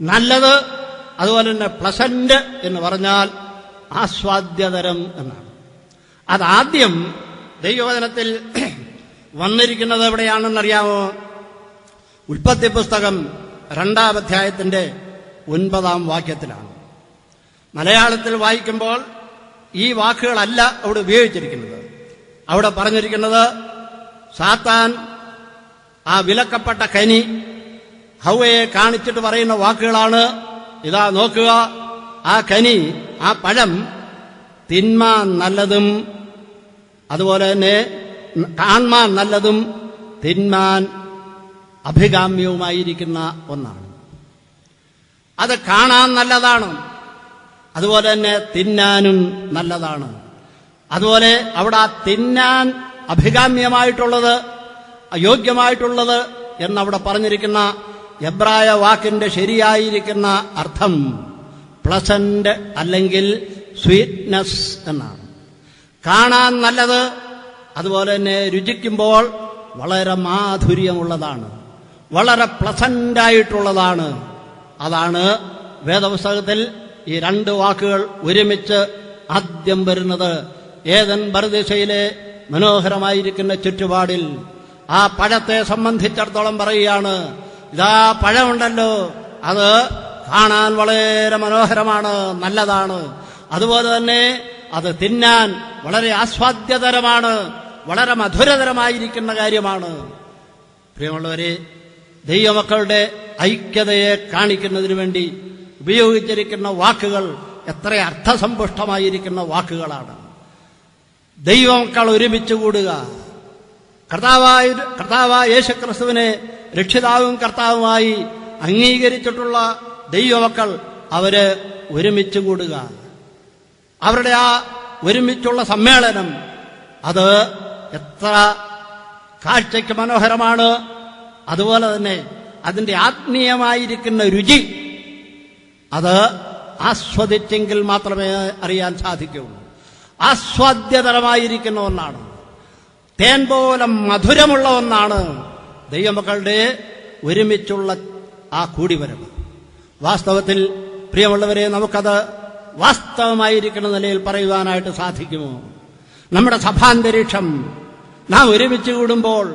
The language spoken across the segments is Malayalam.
നല്ലത്, അതുപോലെ തന്നെ പ്ലസന്റ് എന്ന് പറഞ്ഞാൽ ആസ്വാദ്യതരം എന്നാണ്. അതാദ്യം ദൈവവചനത്തിൽ വന്നിരിക്കുന്നത് എവിടെയാണെന്നറിയാമോ? ഉൽപ്പത്തി പുസ്തകം 2-ാം അധ്യായത്തിന്റെ 9-ാം വാക്യത്തിലാണ്. മലയാളത്തിൽ വായിക്കുമ്പോൾ ഈ വാക്കുകളല്ല അവിടെ ഉപയോഗിച്ചിരിക്കുന്നത്. അവിടെ പറഞ്ഞിരിക്കുന്നത് സാത്താൻ ആ വിലക്കപ്പെട്ട കനി ഹവ്വയെ കാണിച്ചിട്ട് പറയുന്ന വാക്കുകളാണ്. ഇതാ നോക്കുക, ആ കനി, ആ പഴം തിന്മാൻ നല്ലതും അതുപോലെ തന്നെ കാണാൻ നല്ലതും തിന്മാൻ അഭികാമ്യവുമായിരിക്കുന്ന ഒന്നാണ്. അത് കാണാൻ നല്ലതാണ്, അതുപോലെ തന്നെ തിന്നാനും നല്ലതാണ്. അതുപോലെ അവിടെ ആ തിന്നാൻ അഭികാമ്യമായിട്ടുള്ളത്, അയോഗ്യമായിട്ടുള്ളത് എന്നവിടെ പറഞ്ഞിരിക്കുന്ന എബ്രായ വാക്കിന്റെ ശരിയായിരിക്കുന്ന അർത്ഥം പ്ലസന്റ് അല്ലെങ്കിൽ സ്വീറ്റ്നെസ് എന്നാണ്. കാണാൻ നല്ലത്, അതുപോലെ തന്നെ രുചിക്കുമ്പോൾ വളരെ മാധുര്യമുള്ളതാണ്, വളരെ പ്ലസന്റായിട്ടുള്ളതാണ്. അതാണ് വേദപുസ്തകത്തിൽ ഈ 2 വാക്കുകൾ ഒരുമിച്ച് ആദ്യം വരുന്നത്. ഏദൻ പർദീസയിലെ മനോഹരമായിരിക്കുന്ന ചുറ്റുപാടിൽ ആ പഴത്തെ സംബന്ധിച്ചിടത്തോളം പറയുകയാണ്, ഇതാ പഴമുണ്ടല്ലോ, അത് കാണാൻ വളരെ മനോഹരമാണ്, നല്ലതാണ്. അതുപോലെ തന്നെ അത് തിന്നാൻ വളരെ ആസ്വാദ്യതരമാണ്, വളരെ മധുരതരമായിരിക്കുന്ന കാര്യമാണ്. പ്രിയമുള്ളവരെ, ദൈവമക്കളുടെ ഐക്യതയെ കാണിക്കുന്നതിന് വേണ്ടി ഉപയോഗിച്ചിരിക്കുന്ന വാക്കുകൾ എത്ര അർത്ഥസമ്പുഷ്ടമായിരിക്കുന്ന വാക്കുകളാണ്. ദൈവമക്കൾ ഒരുമിച്ച് കൂടുക, കർത്താവായ യേശുക്രിസ്തുവിനെ രക്ഷിതാവും കർത്താവുമായി അംഗീകരിച്ചിട്ടുള്ള ദൈവമക്കൾ അവര് ഒരുമിച്ച് കൂടുക. അവരുടെ ആ ഒരുമിച്ചുള്ള സമ്മേളനം അത് എത്ര കാഴ്ചയ്ക്ക് മനോഹരമാണ്. അതുപോലെ തന്നെ അതിന്റെ ആത്മീയമായിരിക്കുന്ന രുചി അത് ആസ്വദിച്ചെങ്കിൽ മാത്രമേ അറിയാൻ സാധിക്കുകയുള്ളൂ. ആസ്വാദ്യതരമായിരിക്കുന്ന ഒന്നാണ്, തേൻ പോലെ മധുരമുള്ള ഒന്നാണ് ദൈവമക്കളുടെ ഒരുമിച്ചുള്ള ആ കൂടിവരവ്. വാസ്തവത്തിൽ പ്രിയമുള്ളവരെ, നമുക്കത് വാസ്തവമായിരിക്കുന്ന നിലയിൽ പറയുവാനായിട്ട് സാധിക്കുമോ? നമ്മുടെ സഭാന്തരീക്ഷം നാം ഒരുമിച്ച് കൂടുമ്പോൾ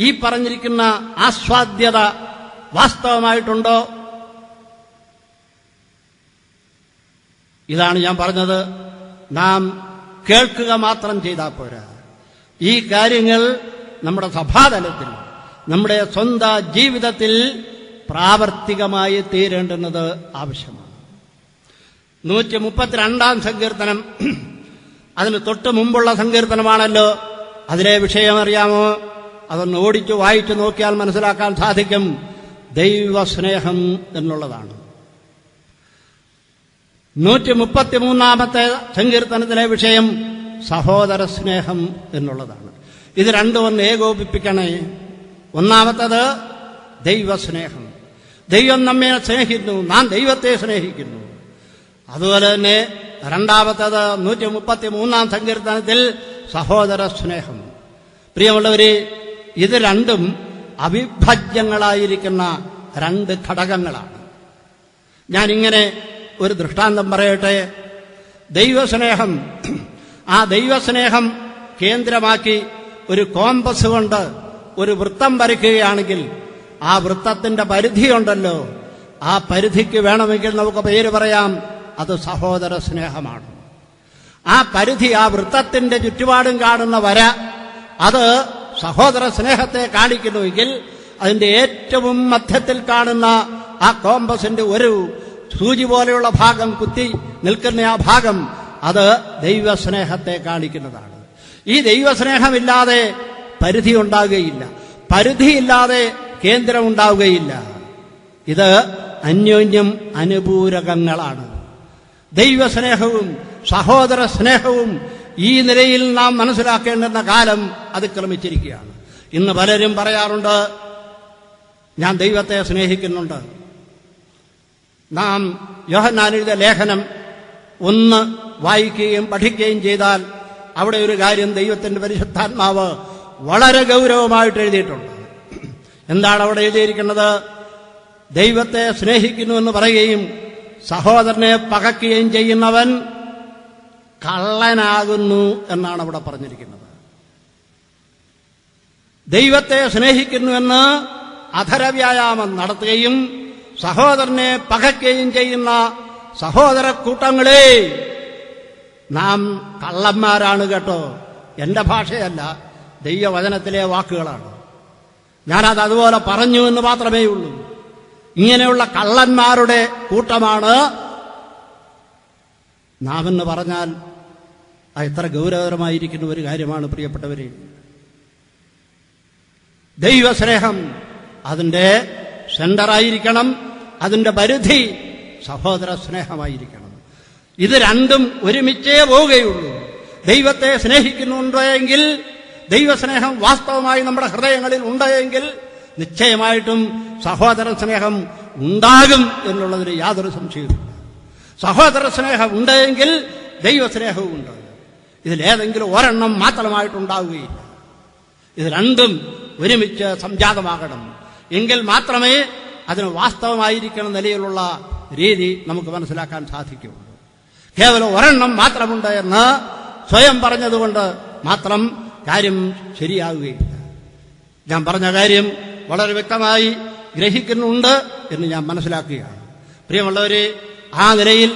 ഈ പറഞ്ഞിരിക്കുന്ന ആസ്വാദ്യത വാസ്തവമായിട്ടുണ്ടോ? ഇതാണ് ഞാൻ പറഞ്ഞത്. നാം കേൾക്കുക മാത്രം ചെയ്താൽ പോരാ. ഈ കാര്യങ്ങൾ നമ്മുടെ സഭാതലത്തിൽ, നമ്മുടെ സ്വന്തം ജീവിതത്തിൽ പ്രാവർത്തികമായി തീരേണ്ടുന്നത് ആവശ്യമാണ്. 132-ാം സങ്കീർത്തനം, അതിന് തൊട്ട് മുമ്പുള്ള സങ്കീർത്തനമാണല്ലോ. അതിലെ വിഷയം അറിയാമോ? അതൊന്ന് ഓടിച്ചു വായിച്ചു നോക്കിയാൽ മനസ്സിലാക്കാൻ സാധിക്കും. ദൈവസ്നേഹം എന്നുള്ളതാണ്. 133-ാമത്തെ സങ്കീർത്തനത്തിലെ വിഷയം സഹോദര സ്നേഹം എന്നുള്ളതാണ്. ഇത് രണ്ടും ഒന്ന് ഏകോപിപ്പിക്കണേ. ഒന്നാമത്തത് ദൈവസ്നേഹം. ദൈവം നമ്മെ സ്നേഹിക്കുന്നു, നാം ദൈവത്തെ സ്നേഹിക്കുന്നു. അതുപോലെ തന്നെ രണ്ടാമത്തത് 133-ാം സങ്കീർത്തനത്തിൽ സഹോദര സ്നേഹം. പ്രിയമുള്ളവരെ, ഇത് രണ്ടും അവിഭാജ്യങ്ങളായിരിക്കുന്ന 2 ഘടകങ്ങളാണ്. ഞാനിങ്ങനെ ഒരു ദൃഷ്ടാന്തം പറയട്ടെ. ദൈവസ്നേഹം, ആ ദൈവസ്നേഹം കേന്ദ്രമാക്കി ഒരു കോമ്പസ് കൊണ്ട് ഒരു വൃത്തം വരയ്ക്കുകയാണെങ്കിൽ ആ വൃത്തത്തിന്റെ പരിധിയുണ്ടല്ലോ, ആ പരിധിക്ക് വേണമെങ്കിൽ നമുക്ക് പേര് പറയാം, അത് സഹോദര സ്നേഹമാണ്. ആ പരിധി, ആ വൃത്തത്തിന്റെ ചുറ്റുപാടും കാണുന്ന വര, അത് സഹോദര സ്നേഹത്തെ കാണിക്കുന്നുവെങ്കിൽ അതിന്റെ ഏറ്റവും മധ്യത്തിൽ കാണുന്ന ആ കോമ്പസിന്റെ ഒരു സൂചി പോലെയുള്ള ഭാഗം, കുത്തി നിൽക്കുന്ന ആ ഭാഗം, അത് ദൈവസ്നേഹത്തെ കാണിക്കുന്നതാണ്. ഈ ദൈവസ്നേഹമില്ലാതെ പരിധി ഉണ്ടാവുകയില്ല, പരിധിയില്ലാതെ കേന്ദ്രം ഉണ്ടാവുകയില്ല. ഇത് അന്യോന്യം അനുപൂരകങ്ങളാണ്. ദൈവസ്നേഹവും സഹോദര സ്നേഹവും ഈ നിലയിൽ നാം മനസ്സിലാക്കേണ്ടുന്ന കാലം അതിക്രമിച്ചിരിക്കുകയാണ്. ഇന്ന് പലരും പറയാറുണ്ട്, ഞാൻ ദൈവത്തെ സ്നേഹിക്കുന്നുണ്ട്. നാം യോഹന്നാൻ എഴുതിയ ലേഖനം 1 വായിക്കുകയും പഠിക്കുകയും ചെയ്താൽ അവിടെ ഒരു കാര്യം ദൈവത്തിന്റെ പരിശുദ്ധാത്മാവ് വളരെ ഗൗരവമായിട്ട് എഴുതിയിട്ടുണ്ട്. എന്താണ് അവിടെ എഴുതിയിരിക്കുന്നത്? ദൈവത്തെ സ്നേഹിക്കുന്നുവെന്ന് പറയുകയും സഹോദരനെ പകയ്ക്കുകയും ചെയ്യുന്നവൻ കള്ളനാകുന്നു എന്നാണ് അവിടെ പറഞ്ഞിരിക്കുന്നത്. ദൈവത്തെ സ്നേഹിക്കുന്നുവെന്ന് അധരവ്യായാമം നടത്തുകയും സഹോദരനെ പകയ്ക്കുകയും ചെയ്യുന്ന സഹോദര കൂട്ടങ്ങളെ, നാം കള്ളന്മാരാണ് കേട്ടോ. എന്റെ ഭാഷയല്ല, ദൈവവചനത്തിലെ വാക്കുകളാണ്. ഞാനത് അതുപോലെ പറഞ്ഞു എന്ന് മാത്രമേ ഉള്ളൂ. ഇങ്ങനെയുള്ള കള്ളന്മാരുടെ കൂട്ടമാണ് നാം എന്ന് പറഞ്ഞാൽ എത്ര ഗൗരവകരമായിരിക്കുന്ന ഒരു കാര്യമാണ് പ്രിയപ്പെട്ടവരെ. ദൈവസ്നേഹം അതിന്റെ സെന്ററായിരിക്കണം, അതിന്റെ പരിധി സഹോദര സ്നേഹമായിരിക്കണം. ഇത് രണ്ടും ഒരുമിച്ചേ പോവുകയുള്ളൂ. ദൈവത്തെ സ്നേഹിക്കുന്നുണ്ടെങ്കിൽ, ദൈവസ്നേഹം വാസ്തവമായി നമ്മുടെ ഹൃദയങ്ങളിൽ ഉണ്ടെങ്കിൽ നിശ്ചയമായിട്ടും സഹോദര സ്നേഹം ഉണ്ടാകും എന്നുള്ളതിന് യാതൊരു സംശയവുമില്ല. സഹോദര സ്നേഹം ഉണ്ടെങ്കിൽ ദൈവസ്നേഹവും ഉണ്ട്. ഇതിലേതെങ്കിലും ഒരെണ്ണം മാത്രമായിട്ടുണ്ടാവുകയില്ല. ഇത് രണ്ടും ഒരുമിച്ച് സംജാതമാകണം. എങ്കിൽ മാത്രമേ അതിന് വാസ്തവമായിരിക്കുന്ന നിലയിലുള്ള രീതി നമുക്ക് മനസ്സിലാക്കാൻ സാധിക്കുകയുള്ളൂ. കേവലം ഒരെണ്ണം മാത്രമുണ്ട് എന്ന് സ്വയം പറഞ്ഞതുകൊണ്ട് മാത്രം കാര്യം ശരിയാവുകയില്ല. ഞാൻ പറഞ്ഞ കാര്യം വളരെ വ്യക്തമായി ഗ്രഹിക്കുന്നുണ്ട് എന്ന് ഞാൻ മനസ്സിലാക്കുകയാണ്. പ്രിയമുള്ളവരെ, ആ നിലയിൽ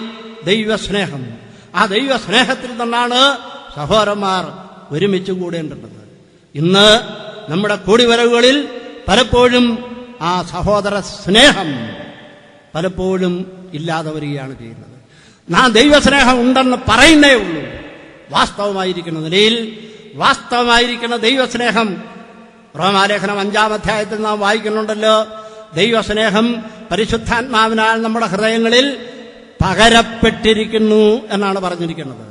ദൈവസ്നേഹം, ആ ദൈവസ്നേഹത്തിൽ നിന്നാണ് സഹോദരന്മാർ ഒരുമിച്ച് കൂടേണ്ടത്. ഇന്ന് നമ്മുടെ കൂടിവരവുകളിൽ പലപ്പോഴും ആ സഹോദര സ്നേഹം പലപ്പോഴും ഇല്ലാതെ വരികയാണ് ചെയ്യുന്നത്. നാം ദൈവസ്നേഹം ഉണ്ടെന്ന് പറയുന്നേ ഉള്ളൂ. വാസ്തവമായിരിക്കുന്ന നിലയിൽ വാസ്തവമായിരിക്കുന്ന ദൈവസ്നേഹം റോമാലേഖനം 5-ാം അധ്യായത്തിൽ നാം വായിക്കുന്നുണ്ടല്ലോ. ദൈവസ്നേഹം പരിശുദ്ധാത്മാവിനാൽ നമ്മുടെ ഹൃദയങ്ങളിൽ പകരപ്പെട്ടിരിക്കുന്നു എന്നാണ് പറഞ്ഞിരിക്കുന്നത്.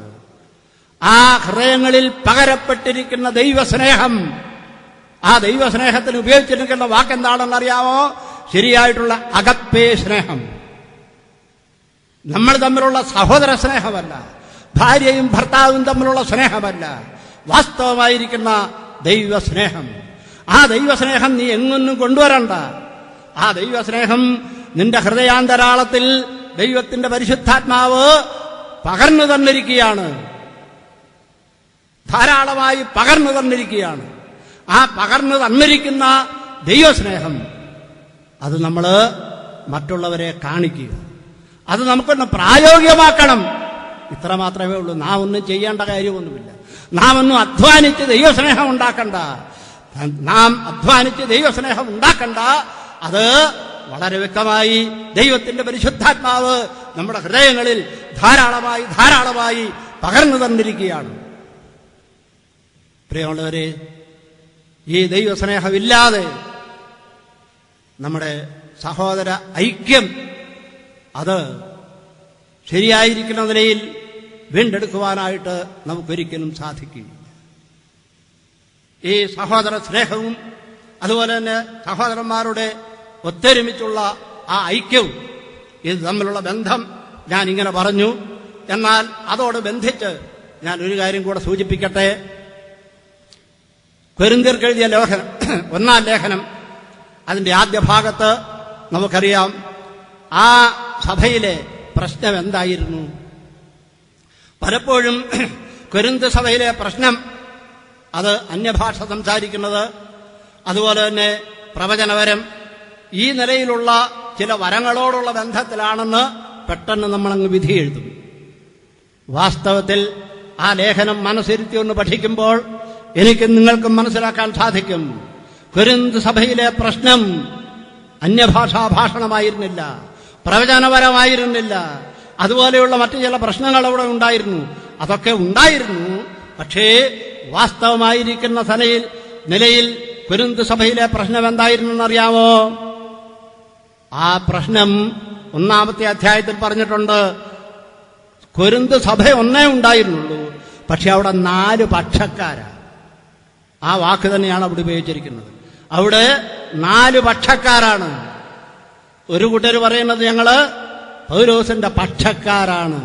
ആ ഹൃദയങ്ങളിൽ പകരപ്പെട്ടിരിക്കുന്ന ദൈവസ്നേഹം, ആ ദൈവസ്നേഹത്തിന് ഉപയോഗിച്ചിരിക്കുന്ന വാക്കെന്താണെന്നറിയാമോ? ശരിയായിട്ടുള്ള അഗപ്പേ സ്നേഹം. നമ്മൾ തമ്മിലുള്ള സഹോദര സ്നേഹമല്ല, ഭാര്യയും ഭർത്താവും തമ്മിലുള്ള സ്നേഹമല്ല, വാസ്തവമായിരിക്കുന്ന ദൈവസ്നേഹം. ആ ദൈവസ്നേഹം നീ എങ്ങൊന്നും കൊണ്ടുവരണ്ട. ആ ദൈവസ്നേഹം നിന്റെ ഹൃദയാന്തരാളത്തിൽ ദൈവത്തിന്റെ പരിശുദ്ധാത്മാവ് പകർന്നു തന്നിരിക്കുകയാണ്, ധാരാളമായി പകർന്നു തന്നിരിക്കുകയാണ്. ആ പകർന്നു തന്നിരിക്കുന്ന ദൈവസ്നേഹം അത് നമ്മൾ മറ്റുള്ളവരെ കാണിക്കുക, അത് നമുക്കൊന്ന് പ്രായോഗികമാക്കണം. ഇത്ര മാത്രമേ ഉള്ളൂ. നാം ഒന്നും ചെയ്യേണ്ട കാര്യമൊന്നുമില്ല. നാം ഒന്നും അധ്വാനിച്ച് ദൈവസ്നേഹം ഉണ്ടാക്കണ്ട. നാം അധ്വാനിച്ച് ദൈവസ്നേഹം ഉണ്ടാക്കണ്ട. അത് വളരെ വ്യക്തമായി ദൈവത്തിന്റെ പരിശുദ്ധാത്മാവ് നമ്മുടെ ഹൃദയങ്ങളിൽ ധാരാളമായി ധാരാളമായി പകർന്നു തന്നിരിക്കുകയാണ്. പ്രിയമുള്ളവരെ, ഈ ദൈവസ്നേഹമില്ലാതെ നമ്മുടെ സഹോദര ഐക്യം അത് ശരിയായിരിക്കുന്ന നിലയിൽ വീണ്ടെടുക്കുവാനായിട്ട് നമുക്കൊരിക്കലും സാധിക്കില്ല. ഈ സഹോദര സ്നേഹവും അതുപോലെ തന്നെ സഹോദരന്മാരുടെ ഒത്തൊരുമിച്ചുള്ള ആ ഐക്യവും, ഇത് തമ്മിലുള്ള ബന്ധം ഞാൻ ഇങ്ങനെ പറഞ്ഞു. എന്നാൽ അതോട് ബന്ധിച്ച് ഞാൻ ഒരു കാര്യം കൂടെ സൂചിപ്പിക്കട്ടെ. കൊരിന്ത്യർക്ക് എഴുതിയ ലേഖനം, 1-ാം ലേഖനം, അതിന്റെ ആദ്യ ഭാഗത്ത് നമുക്കറിയാം ആ സഭയിലെ പ്രശ്നം എന്തായിരുന്നു. പലപ്പോഴും കൊരിന്ത് സഭയിലെ പ്രശ്നം അത് അന്യഭാഷ സംസാരിക്കുന്നത്, അതുപോലെ തന്നെ പ്രവചനവരം, ഈ നിലയിലുള്ള ചില വരങ്ങളോടുള്ള ബന്ധത്തിലാണെന്ന് പെട്ടെന്ന് നമ്മളങ്ങ് വിധി എഴുതും. വാസ്തവത്തിൽ ആ ലേഖനം മനസ്സിരുത്തി ഒന്ന് പഠിക്കുമ്പോൾ എനിക്ക് നിങ്ങൾക്കും മനസ്സിലാക്കാൻ സാധിക്കും. കൊരിന്ത് സഭയിലെ പ്രശ്നം അന്യഭാഷാ ഭാഷണമായിരുന്നില്ല, പ്രവചനപരമായിരുന്നില്ല, അതുപോലെയുള്ള മറ്റു ചില പ്രശ്നങ്ങൾ അവിടെ ഉണ്ടായിരുന്നു. അതൊക്കെ ഉണ്ടായിരുന്നു. പക്ഷേ വാസ്തവമായിരിക്കുന്ന നിലയിൽ കൊരിന്ത് സഭയിലെ പ്രശ്നം എന്തായിരുന്നെന്നറിയാമോ? ആ പ്രശ്നം 1-ാമത്തെ അധ്യായത്തിൽ പറഞ്ഞിട്ടുണ്ട്. കൊരിന്ത് സഭ ഒന്നേ ഉണ്ടായിരുന്നുള്ളൂ, പക്ഷെ അവിടെ 4 പക്ഷക്കാരാ. ആ വാക്ക് തന്നെയാണ് അവിടെ ഉപയോഗിച്ചിരിക്കുന്നത്. അവിടെ 4 പക്ഷക്കാരാണ്. ഒരു കൂട്ടർ പറയുന്നത് ഞങ്ങള് പൗലോസിന്റെ പക്ഷക്കാരാണ്,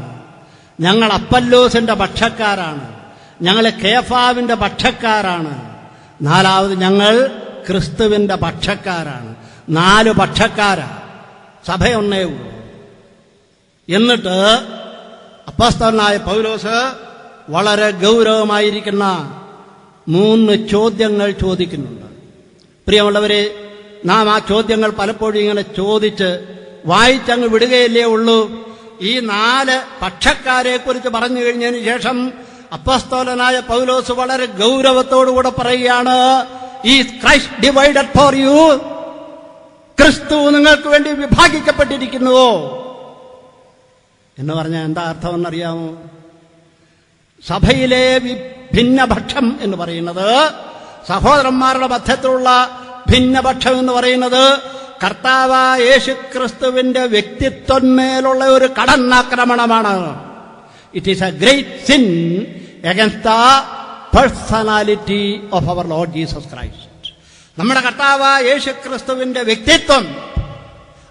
ഞങ്ങൾ അപ്പല്ലോസിന്റെ പക്ഷക്കാരാണ്, ഞങ്ങൾ കേഫാവിന്റെ പക്ഷക്കാരാണ്, 4ാമത് ഞങ്ങൾ ക്രിസ്തുവിന്റെ പക്ഷക്കാരാണ്. 4 പക്ഷക്കാരാ. സഭയൊന്നേ ഉള്ളൂ. എന്നിട്ട് അപ്പോസ്തലനായ പൗലോസ് വളരെ ഗൗരവമായിരിക്കുന്ന 3 ചോദ്യങ്ങൾ ചോദിക്കുന്നുണ്ട്. പ്രിയമുള്ളവരെ, നാം ആ ചോദ്യങ്ങൾ പലപ്പോഴും ഇങ്ങനെ ചോദിച്ച് വായിച്ചങ്ങ് വിടുകയല്ലേ ഉള്ളൂ. ഈ 4 പക്ഷക്കാരെ കുറിച്ച് പറഞ്ഞു കഴിഞ്ഞതിന് ശേഷം അപ്പോസ്തലനായ പൗലോസ് വളരെ ഗൗരവത്തോടുകൂടെ പറയുകയാണ്, is Christ divided for you? ക്രിസ്തു നിങ്ങൾക്ക് വേണ്ടി വിഭാഗിക്കപ്പെട്ടിരിക്കുന്നുവോ എന്ന് പറഞ്ഞാൽ എന്താ അർത്ഥമെന്നറിയാമോ? സഭയിലെ ഭിന്നപക്ഷം എന്ന് പറയുന്നത്, സഹോദരന്മാരുടെ മധ്യത്തിലുള്ള ഭിന്നപക്ഷം എന്ന് പറയുന്നത് കർത്താവായ യേശുക്രിസ്തുവിന്റെ വ്യക്തിത്വന്മേലുള്ള ഒരു കടന്നാക്രമണമാണ്. It is a great sin against the personality of our lord Jesus Christ. നമ്മുടെ കർത്താവായ യേശുക്രിസ്തുവിന്റെ വ്യക്തിത്വം,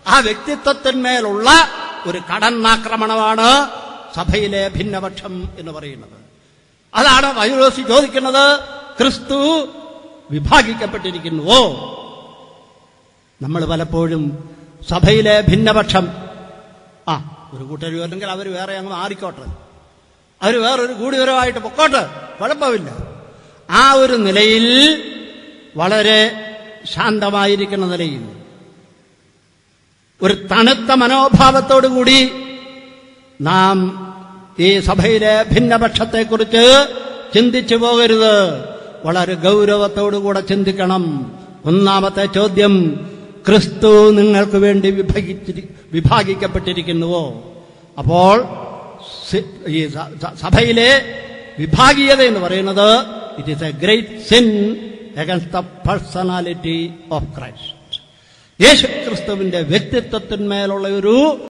ആ വ്യക്തിത്വത്തിന്മേലുള്ള ഒരു കടന്നാക്രമണമാണ് സഭയിലെ ഭിന്നപക്ഷം എന്ന് പറയുന്നത്. അതാണ് പൗലോസ് ചോദിക്കുന്നത്, ക്രിസ്തു വിഭാഗിക്കപ്പെട്ടിരിക്കുന്നുവോ? നമ്മൾ പലപ്പോഴും സഭയിലെ ഭിന്നപക്ഷം, ഒരു കൂട്ടരും അല്ലെങ്കിൽ അവർ വേറെ അങ്ങ് മാറിക്കോട്ടെ, അവർ വേറൊരു കൂടിവരവായിട്ട് പൊക്കോട്ടെ, കുഴപ്പമില്ല, ആ ഒരു നിലയിൽ വളരെ ശാന്തമായിരിക്കുന്ന നിലയിൽ ഒരു തണുത്ത മനോഭാവത്തോടുകൂടി നാം ഈ സഭയിലെ ഭിന്നപക്ഷത്തെക്കുറിച്ച് ചിന്തിച്ചു പോകരുത്. വളരെ ഗൗരവത്തോടുകൂടെ ചിന്തിക്കണം. ഒന്നാമത്തെ ചോദ്യം, ക്രിസ്തു നിങ്ങൾക്ക് വേണ്ടി വിഭാഗിക്കപ്പെട്ടിരിക്കുന്നുവോ? അപ്പോൾ ഈ സഭയിലെ വിഭാഗീയത എന്ന് പറയുന്നത് it is a great sin against the personality of Christ. യേശുക്രിസ്തുവിന്റെ വ്യക്തിത്വത്തിന്മേലുള്ള ഒരു